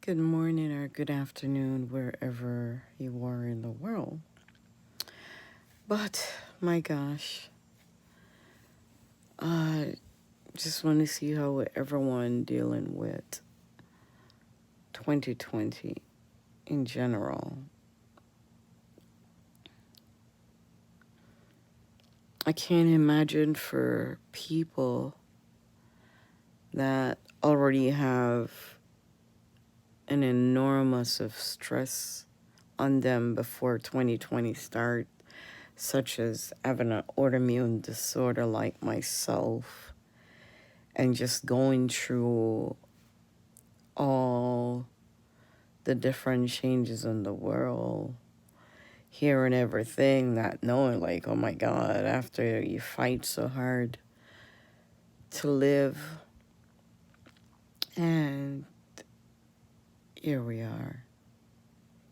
Good morning or good afternoon, wherever you are in the world. But my gosh, I just want to see how everyone dealing with 2020 in general. I can't imagine for people that already have an enormous of stress on them before 2020 start, such as having an autoimmune disorder like myself and just going through all the different changes in the world, hearing everything, not knowing, like, oh my God, after you fight so hard to live, and here we are.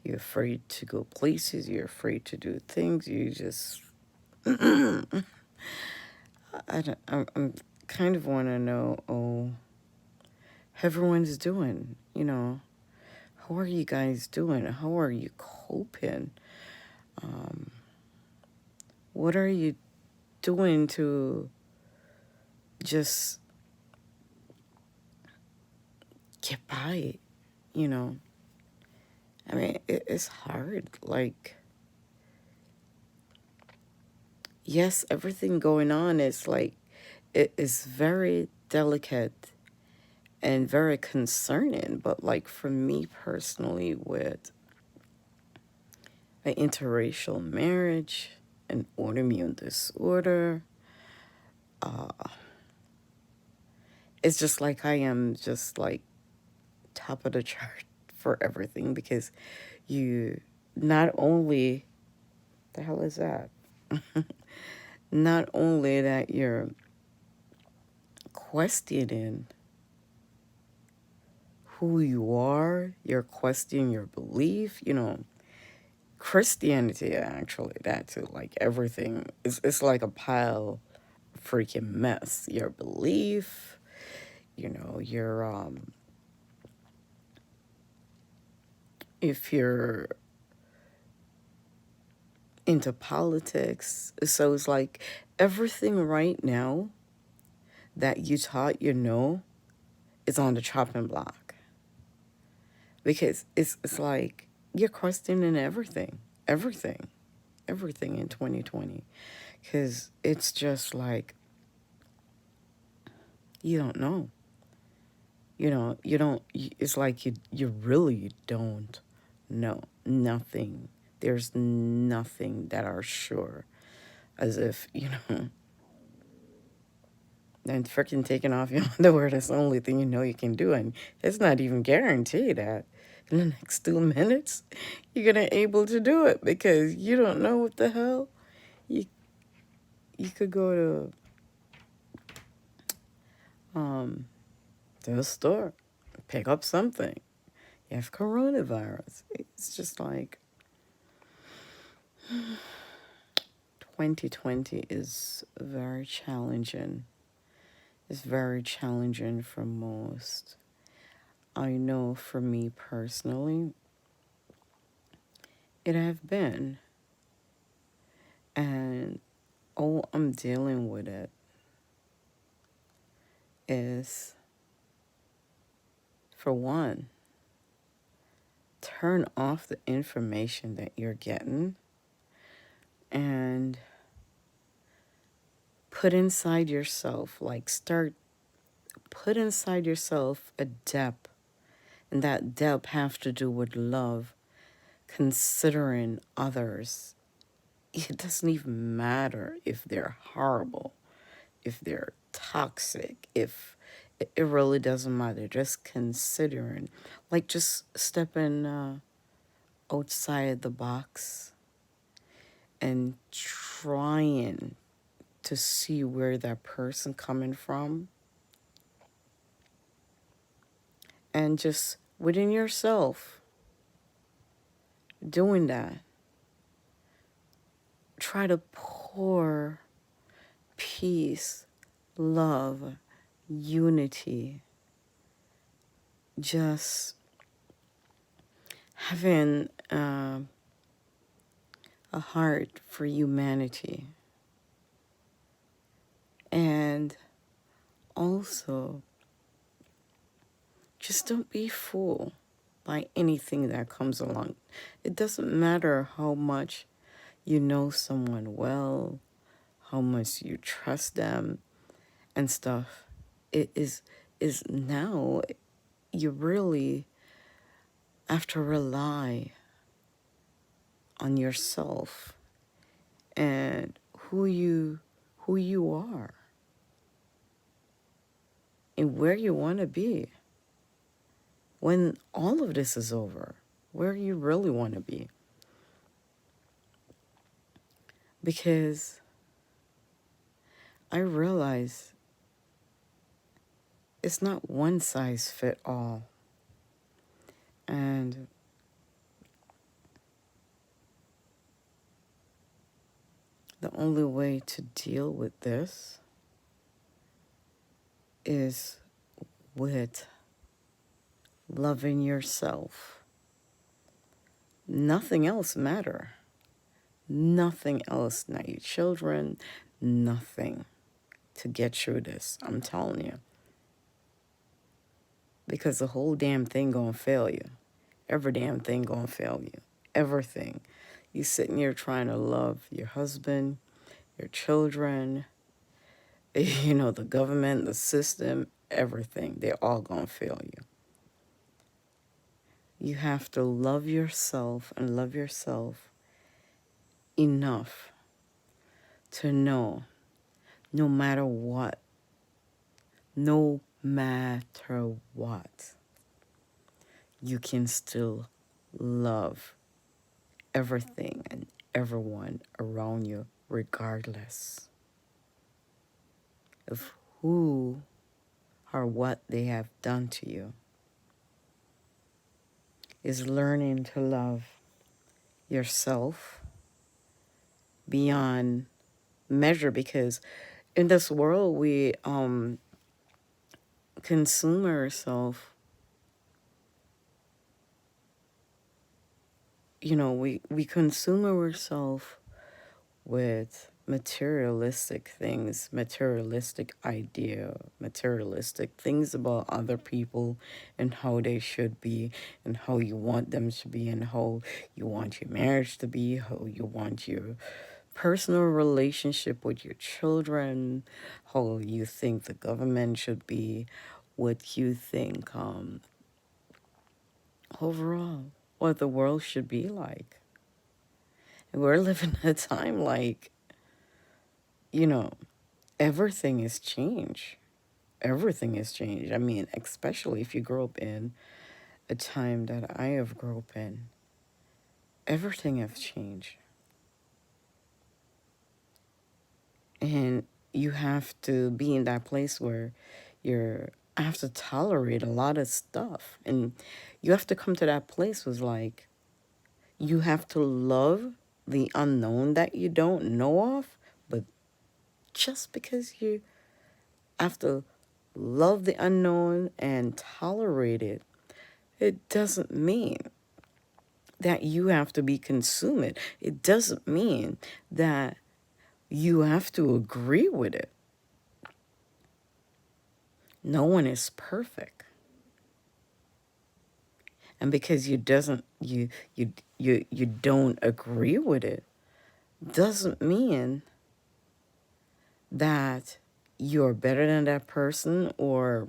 You're afraid to go places, you're afraid to do things, you just, I'm kind of want to know, everyone's doing, how are you guys doing? How are you coping? Um, what are you doing to just get by it, you know? I mean, it's hard. Like, yes, everything going on is like, it is very delicate and very concerning. But like for me personally, with an interracial marriage, an autoimmune disorder, uh, it's just like I am just like top of the chart for everything because you not only, the hell is that? Not only that you're questioning who you are, you're questioning your belief, Christianity actually, that too, like everything, it's like a pile of freaking mess. Your belief, your, if you're into politics, so it's like everything right now that you thought is on the chopping block. Because it's like you're questioning everything, everything in 2020. Because it's just like, you don't know. You don't, it's like you really don't know nothing. There's nothing that are sure. As if, and freaking taking off your underwear, that's the only thing you know you can do. And it's not even guaranteed that in the next 2 minutes you're gonna able to do it because you don't know what the hell. You you could go to the store, pick up something. You have coronavirus. It's just like 2020 is very challenging. It's very challenging for most. I know for me personally, it have been. And all I'm dealing with it is, for one, turn off the information that you're getting and put inside yourself, put inside yourself a depth. And that depth have to do with love, considering others. It doesn't even matter if they're horrible, if they're toxic, if it really doesn't matter. Just considering, like just stepping outside the box and trying to see where that person coming from, and just within yourself doing that. Try to pour peace, love, unity, just having a heart for humanity, and also just don't be fooled by anything that comes along. It doesn't matter how much you know someone well, how much you trust them and stuff. It is now you really have to rely on yourself and who you are and where you want to be when all of this is over, where you really want to be. Because I realize it's not one size fit all. And the only way to deal with this is with loving yourself. Nothing else matter. Nothing else, not your children, nothing to get through this, I'm telling you. Because the whole damn thing gonna fail you. Every damn thing gonna fail you. Everything. You sitting here trying to love your husband, your children, you know, the government, the system, everything. They're all gonna fail you. You have to love yourself and love yourself enough to know no matter what, no matter what, you can still love everything and everyone around you, regardless of who or what they have done to you. Is learning to love yourself beyond measure, because in this world we consume ourselves. You know, we consume ourselves with materialistic things, materialistic idea, materialistic things about other people and how they should be and how you want them to be and how you want your marriage to be, how you want your personal relationship with your children, how you think the government should be, what you think overall what the world should be like. And we're living a time like, you know, everything is changed. Everything is changed. I mean, especially if you grow up in a time that I have grown up in, everything has changed. And you have to be in that place where you're I have to tolerate a lot of stuff. And you have to come to that place with like you have to love the unknown that you don't know of, but just because you have to love the unknown and tolerate it, it doesn't mean that you have to be consumed. It doesn't mean that you have to agree with it. No one is perfect. And because you don't agree with it doesn't mean that you're better than that person or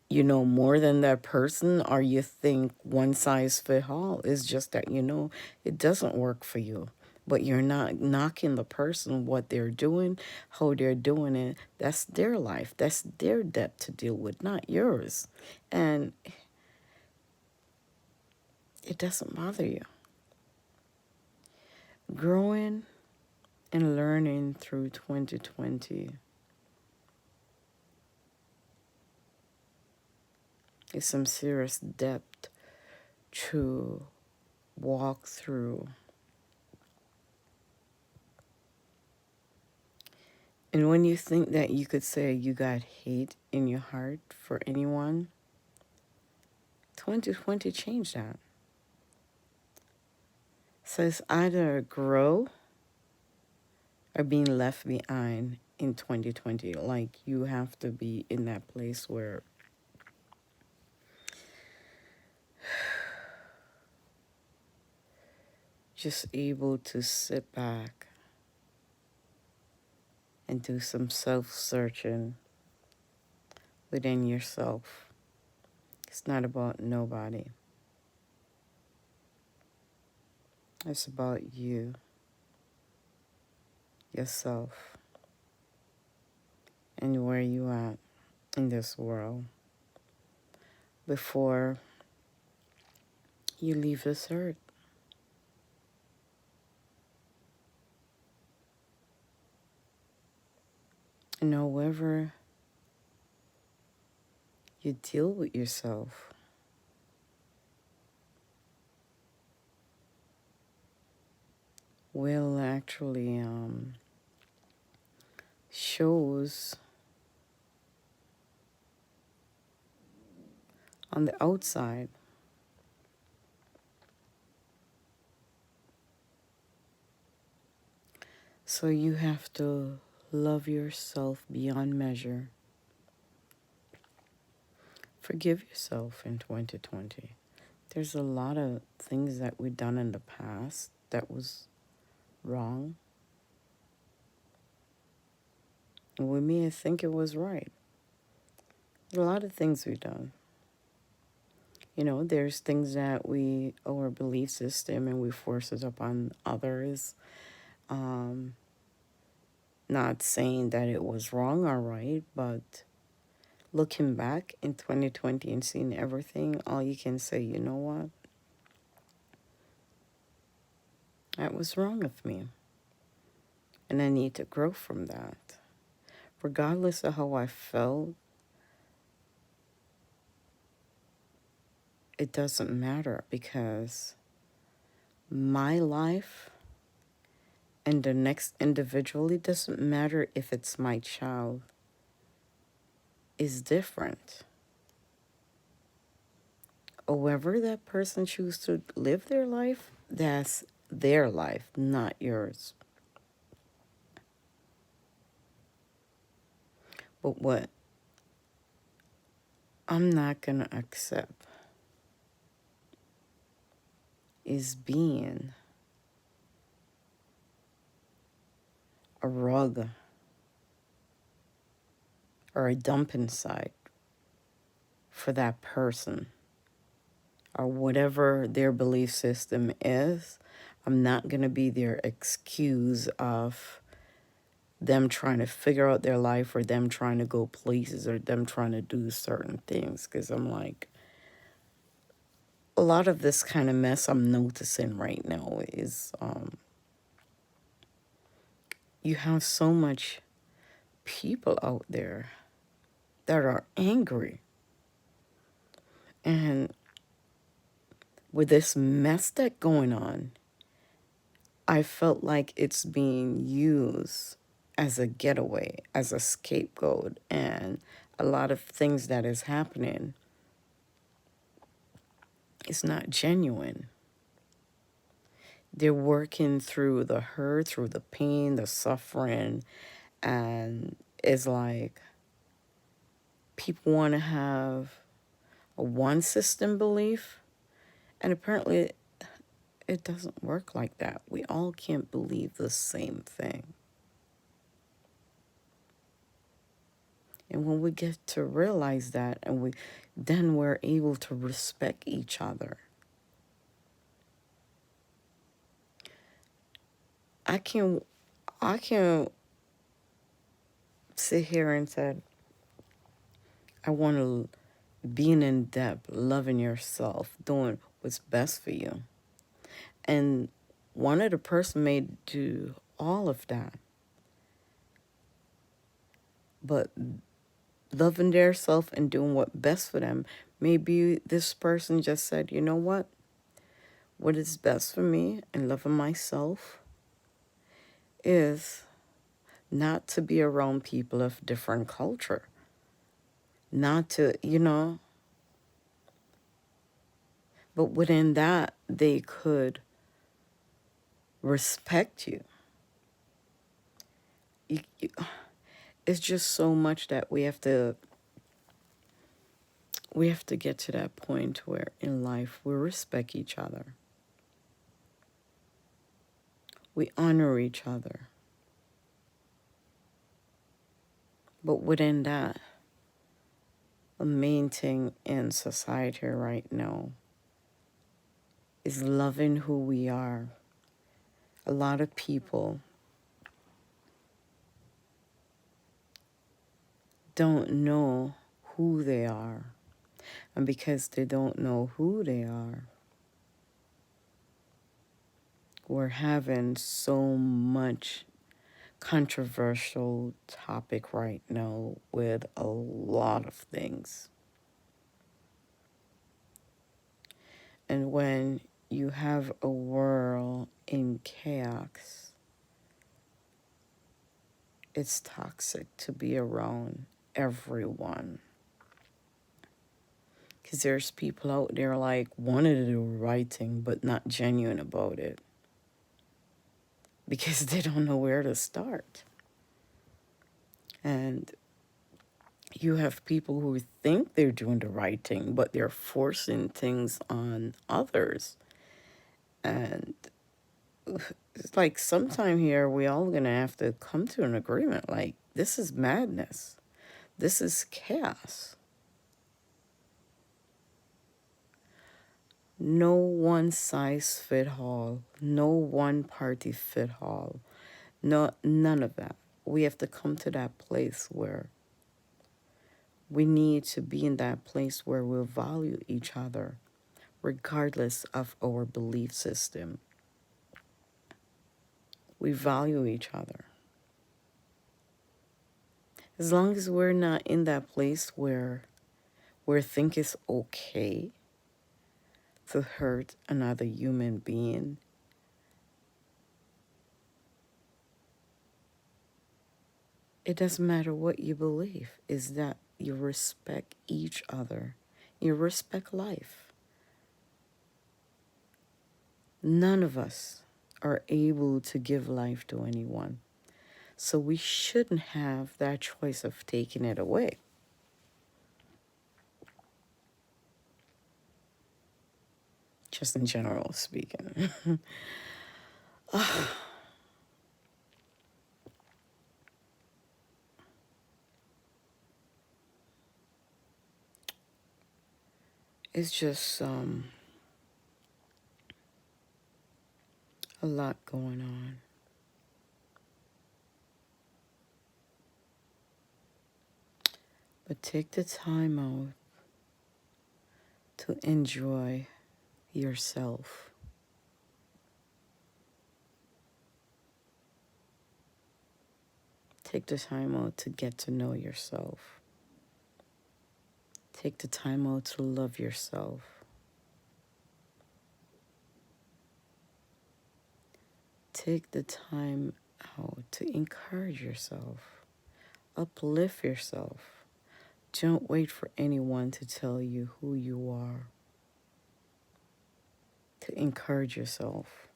you know more than that person, or you think one size fit all. It's just that you know it doesn't work for you. But you're not knocking the person, what they're doing, how they're doing it. That's their life. That's their debt to deal with, not yours. And it doesn't bother you. Growing and learning through 2020 is some serious depth to walk through. And when you think that you could say you got hate in your heart for anyone, 2020 changed that. So it's either grow or being left behind in 2020. Like you have to be in that place where just able to sit back and do some self-searching within yourself. It's not about nobody. It's about you, yourself, and where you at in this world before you leave this earth. And however you deal with yourself will actually shows on the outside. So you have to love yourself beyond measure. Forgive yourself in 2020. There's a lot of things that we've done in the past that was wrong. And we may think it was right. There's a lot of things we've done. You know, there's things that our belief system, and we force it upon others. Not saying that it was wrong or right, but looking back in 2020 and seeing everything, all you can say, you know what? That was wrong of me. And I need to grow from that. Regardless of how I felt, it doesn't matter because my life and the next individual, it doesn't matter if it's my child, is different. However that person chooses to live their life, that's their life, not yours. But what I'm not going to accept is being a rug or a dumping site for that person or whatever their belief system is. I'm not going to be their excuse of them trying to figure out their life or them trying to go places or them trying to do certain things. Because I'm like, a lot of this kind of mess I'm noticing right now is you have so much people out there that are angry. And with this mess that's going on, I felt like it's being used as a getaway, as a scapegoat, and a lot of things that is happening is not genuine. They're working through the hurt, through the pain, the suffering, and it's like people want to have a one system belief, and apparently it doesn't work like that. We all can't believe the same thing. And when we get to realize that, and then we're able to respect each other. I can sit here and say, I want to being in depth, loving yourself, doing what's best for you. And one of the person may do all of that. But loving their self and doing what's best for them, maybe this person just said, you know what? What is best for me and loving myself is not to be around people of different culture. Not to, But within that, they could respect you. It's just so much that we have to get to that point where in life we respect each other. We honor each other. But within that, the main thing in society right now is loving who we are. A lot of people don't know who they are. And because they don't know who they are, we're having so much controversial topic right now with a lot of things. And when you have a world in chaos, it's toxic to be around everyone. Because there's people out there like wanting to do right thing, but not genuine about it. Because they don't know where to start. And you have people who think they're doing the right thing, but they're forcing things on others. And it's like sometime here we all gonna have to come to an agreement. Like, this is madness. This is chaos. No one size fit all. No one party fit all. No, none of that. We have to come to that place where we need to be in that place where we'll value each other, regardless of our belief system. We value each other. As long as we're not in that place where we think it's okay to hurt another human being, it doesn't matter what you believe, is that you respect each other. You respect life. None of us are able to give life to anyone. So we shouldn't have that choice of taking it away. Just in general speaking. It's just a lot going on. But take the time out to enjoy yourself. Take the time out to get to know yourself. Take the time out to love yourself. Take the time out to encourage yourself. Uplift yourself. Don't wait for anyone to tell you who you are. To encourage yourself.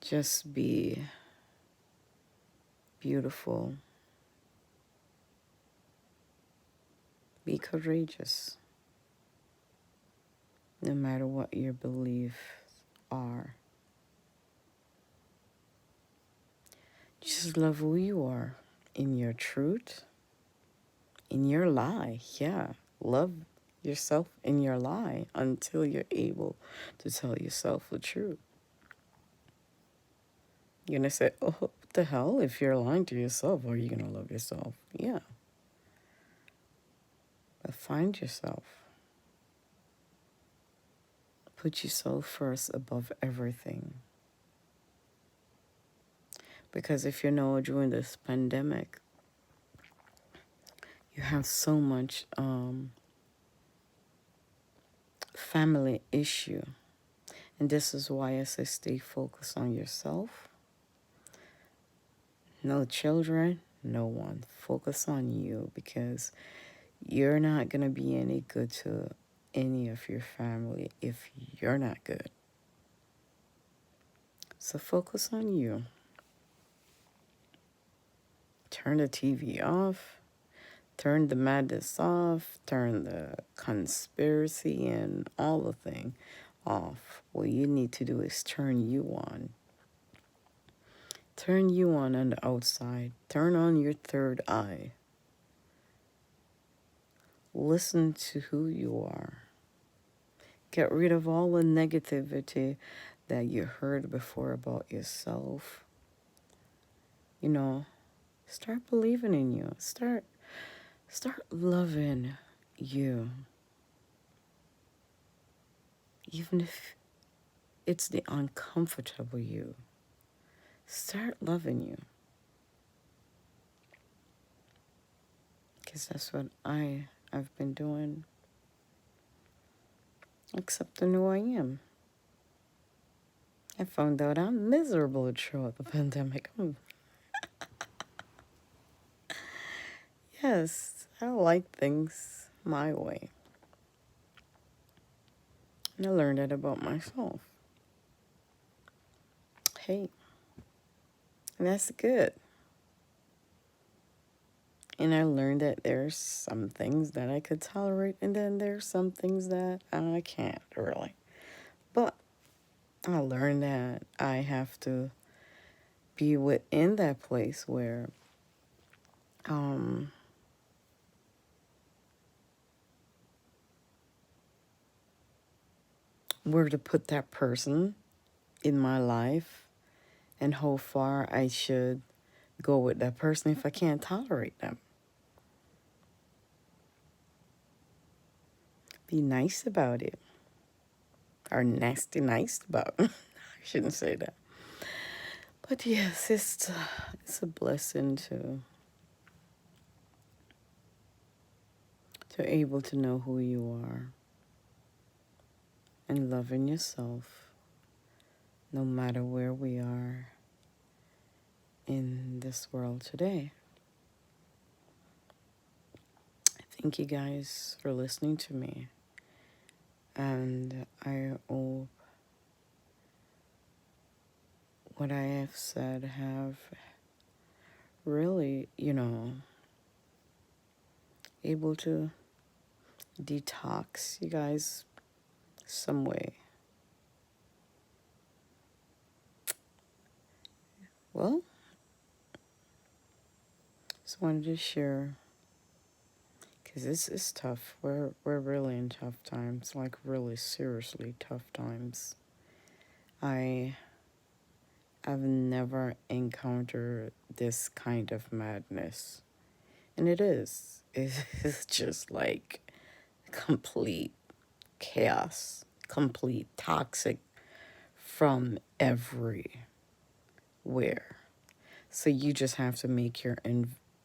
Just be beautiful. Be courageous. No matter what your beliefs are. Just love who you are. In your truth. In your lie. Yeah. Love yourself in your lie until you're able to tell yourself the truth. You're going to say, oh, what the hell? If you're lying to yourself, are you going to love yourself? Yeah. But find yourself. Put yourself first above everything. Because if you know, during this pandemic, you have so much family issue. And this is why I say stay focused on yourself. No children, no one. Focus on you, because You're not going to be any good to any of your family if you're not good. So focus on you. Turn the TV off. Turn the madness off. Turn the conspiracy and all the thing off. What you need to do is turn you on. Turn you on the outside. Turn on your third eye. Listen to who you are. Get rid of all the negativity that you heard before about yourself. You know, start believing in you. Start loving you. Even if it's the uncomfortable you. Start loving you. Because that's what I've been doing. Accepting who I am. I found out I'm miserable throughout the pandemic. Yes, I like things my way. And I learned that about myself. Hey, and that's good. And I learned that there's some things that I could tolerate, and then there's some things that I can't really. But I learned that I have to be within that place where where to put that person in my life and how far I should go with that person if I can't tolerate them. Be nice about it. Or nasty nice about it. I shouldn't say that. But yes, it's a blessing to able to know who you are and loving yourself no matter where we are in this world today. Thank you guys for listening to me. And I hope what I have said have really, able to detox you guys some way. Well, just wanted to share because this is tough. We're really in tough times, like really seriously tough times. I've never encountered this kind of madness. And it is. It's just like complete chaos, complete toxic from everywhere. So you just have to make your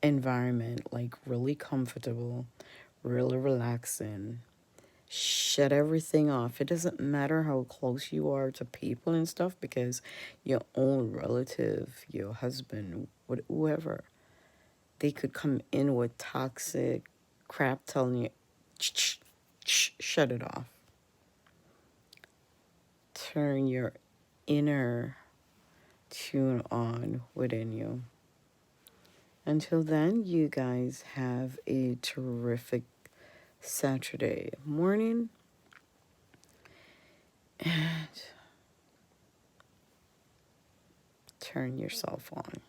environment like really comfortable, really relaxing. Shut everything off. It doesn't matter how close you are to people and stuff because your own relative, your husband, whoever, they could come in with toxic crap telling you, shut it off. Turn your inner tune on within you. Until then, you guys have a terrific Saturday morning. And turn yourself on.